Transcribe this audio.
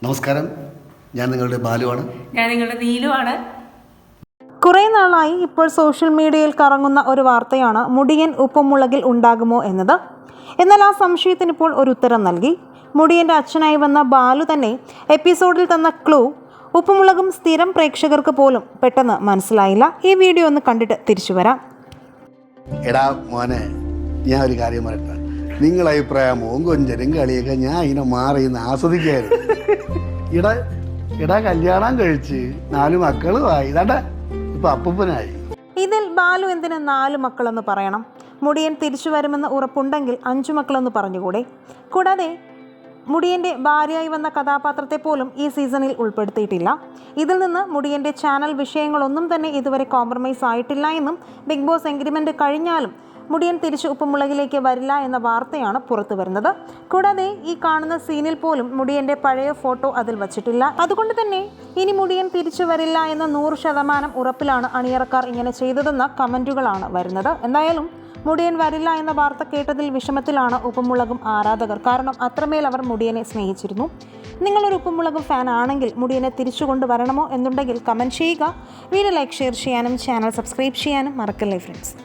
നമസ്കാരം, ഞാൻ നിങ്ങളുടെ ബാലുവാണ്. ഞാൻ നിങ്ങളുടെ നീലുവാണ്. കുറേ നാളായി ഇപ്പോൾ സോഷ്യൽ മീഡിയയിൽ കറങ്ങുന്ന ഒരു വാർത്തയാണ് മുടിയൻ ഉപ്പുമുളകിൽ ഉണ്ടാകുമോ എന്നത്. എന്നാൽ ആ സംശയത്തിന് ഇപ്പോൾ ഒരു ഉത്തരം നൽകി. മുടിയൻ്റെ അച്ഛനായി വന്ന ബാലു തന്നെ എപ്പിസോഡിൽ തന്ന ക്ലൂ ഉപ്പുമുളകും സ്ഥിരം പ്രേക്ഷകർക്ക് പോലും പെട്ടെന്ന് മനസ്സിലായില്ല. ഈ വീഡിയോ ഒന്ന് കണ്ടിട്ട് തിരിച്ചു വരാം. എടാ മോനെ, ഞാൻ ഒരു കാര്യം പറയട്ടെ. നിങ്ങളുടെ അഭിപ്രായമോ കൊഞ്ചരും കളിയൊക്കെ ഞാൻ ഇതിനെ മാറിയെന്ന് ആസ്വദിക്കായിരുന്നു. ഇടാ കല്യാണം കഴിച്ച് 4 മക്കളുമായി, ഇതാ ഇപ്പൊ അപ്പൂപ്പനായി. ഇതിൽ ബാലു എന്തിന് 4 മക്കളെന്ന് പറയണം? മുടിയൻ തിരിച്ചു വരുമെന്ന് ഉറപ്പുണ്ടെങ്കിൽ 5 മക്കളെന്ന് പറഞ്ഞുകൂടെ? കൂടാതെ മുടിയൻ്റെ ഭാര്യയായി വന്ന കഥാപാത്രത്തെ പോലും ഈ സീസണിൽ ഉൾപ്പെടുത്തിയിട്ടില്ല. ഇതിൽ നിന്ന് മുടിയൻ്റെ ചാനൽ വിഷയങ്ങളൊന്നും തന്നെ ഇതുവരെ കോംപ്രമൈസ് ആയിട്ടില്ല എന്നും ബിഗ് ബോസ് എഗ്രിമെൻ്റ് കഴിഞ്ഞാലും മുടിയൻ തിരിച്ച് ഉപ്പുമുളകിലേക്ക് വരില്ല എന്ന വാർത്തയാണ് പുറത്തു വരുന്നത്. കൂടാതെ ഈ കാണുന്ന സീനിൽ പോലും മുടിയൻ്റെ പഴയ ഫോട്ടോ അതിൽ വച്ചിട്ടില്ല. അതുകൊണ്ട് തന്നെ ഇനി മുടിയൻ തിരിച്ചു വരില്ല എന്ന 100% ഉറപ്പിലാണ് അണിയറക്കാർ ഇങ്ങനെ ചെയ്തതെന്ന കമൻറ്റുകളാണ് വരുന്നത്. എന്തായാലും മുടിയൻ വരില്ല എന്ന വാർത്ത കേട്ടതിൽ വിഷമത്തിലാണ് ഉപ്പുമുളകും ആരാധകർ. കാരണം അത്രമേൽ അവർ മുടിയനെ സ്നേഹിച്ചിരുന്നു. നിങ്ങളൊരു ഉപ്പുമുളകും ഫാൻ ആണെങ്കിൽ മുടിയനെ തിരിച്ചു കൊണ്ടുവരണമോ എന്നുണ്ടെങ്കിൽ കമൻറ്റ് ചെയ്യുക. വീഡിയോ ലൈക്ക്, ഷെയർ ചെയ്യാനും ചാനൽ സബ്സ്ക്രൈബ് ചെയ്യാനും മറക്കല്ലേ ഫ്രണ്ട്സ്.